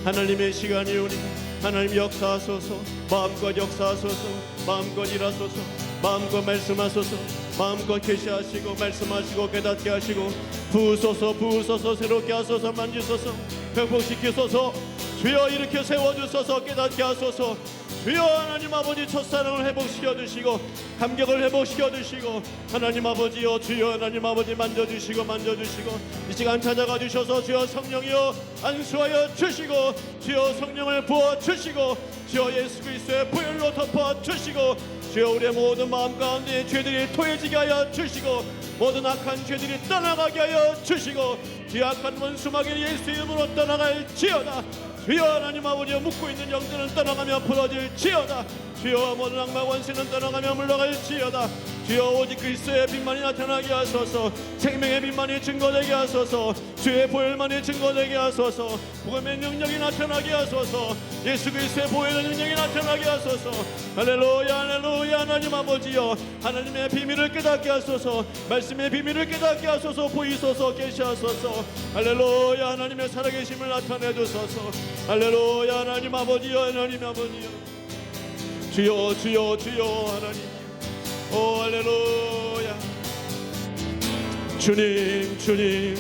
하나님의 시간이오니 하나님 역사하소서 마음껏 역사하소서 마음껏 일하소서 마음껏 말씀하소서 마음껏 계시하시고 말씀하시고 깨닫게 하시고 부으소서 부으소서 새롭게 하소서 만지소서 회복시키소서 주여 일으켜 세워주소서 깨닫게 하소서 주여 하나님 아버지 첫사랑을 회복시켜 주시고 감격을 회복시켜 주시고 하나님 아버지여 주여 하나님 아버지 만져주시고 이 시간 찾아가 주셔서 주여 성령이여 안수하여 주시고 주여 성령을 부어 주시고 주여 예수 그리스도의 보혈로 덮어 주시고 주여 우리의 모든 마음 가운데 죄들이 토해지게 하여 주시고 모든 악한 죄들이 떠나가게 하여 주시고 죄악한 원수마귀 예수의 이름으로 떠나갈지어다. 주여 하나님 아버지여 묶고 있는 영들은 떠나가며 풀어질지어다. 주여 모든 악마 원수는 떠나가며 물러갈지어다. 주여 오직 그리스도의 빛만이 나타나게 하소서. 생명의 빛만이 증거되게 하소서. 주의 보혈만이 증거되게 하소서. 복음의 능력이 나타나게 하소서. 예수 그리스도의 보혈의 능력이 나타나게 하소서. 할렐루야 할렐루야. 하나님 아버지여 하나님의 비밀을 깨닫게 하소서. 말씀의 비밀을 깨닫게 하소서. 보이소서 계시하소서. 할렐루야. 하나님의 살아계심을 나타내 주소서. 할렐루야. 하나님 아버지여 하나님 아버지여 주여 주여 주여 하나님. 오 할렐루야. 주님 주님.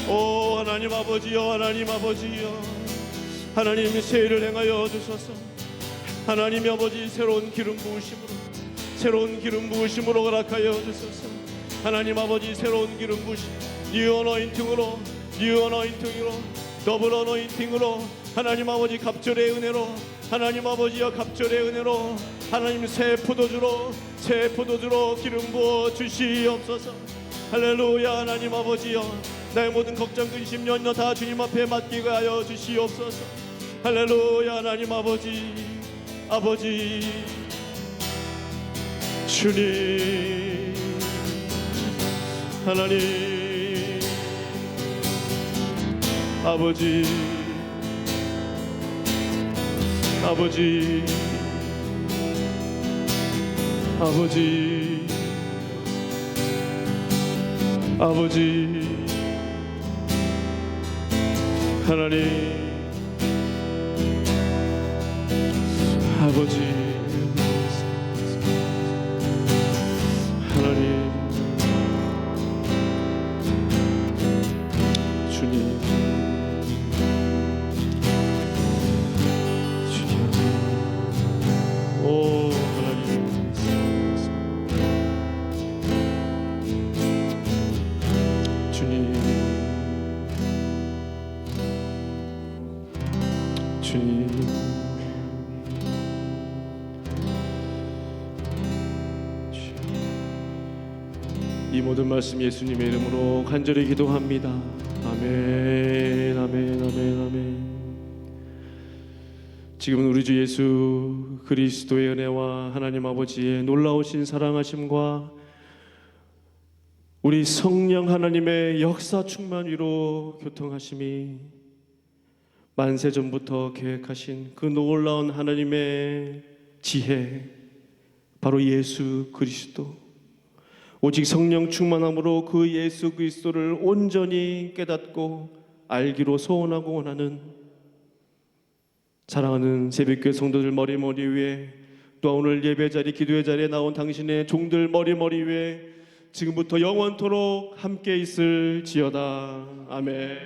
오 하나님 아버지여 하나님 아버지여 하나님 세일을 행하여 주소서. 하나님 아버지 새로운 기름 부으심으로 허락하여 주소서. 하나님 아버지 새로운 기름 부으심 뉴 어노인팅으로 더블 어노인팅으로 하나님 아버지 갑절의 은혜로 하나님 아버지여 갑절의 은혜로 하나님 새 포도주로 기름 부어 주시옵소서. 할렐루야. 하나님 아버지여 나의 모든 걱정 근심 연려 다 주님 앞에 맡기게 하여 주시옵소서. 할렐루야. 하나님 아버지 주님 하나님 아버지 하나님 아버지 하나님 주님 오 하나님 주님 이 모든 말씀 예수님의 이름으로 간절히 기도합니다. 아멘 아멘 아멘 아멘. 지금은 우리 주 예수 그리스도의 은혜와 하나님 아버지의 놀라우신 사랑하심과 우리 성령 하나님의 역사 충만 위로 교통하심이 만세전부터 계획하신 그 놀라운 하나님의 지혜 바로 예수 그리스도 오직 성령 충만함으로 그 예수 그리스도를 온전히 깨닫고 알기로 소원하고 원하는 사랑하는 새벽교회 성도들 머리 위에 또 오늘 예배자리 기도의 자리에 나온 당신의 종들 머리 위에 지금부터 영원토록 함께 있을지어다. 아멘.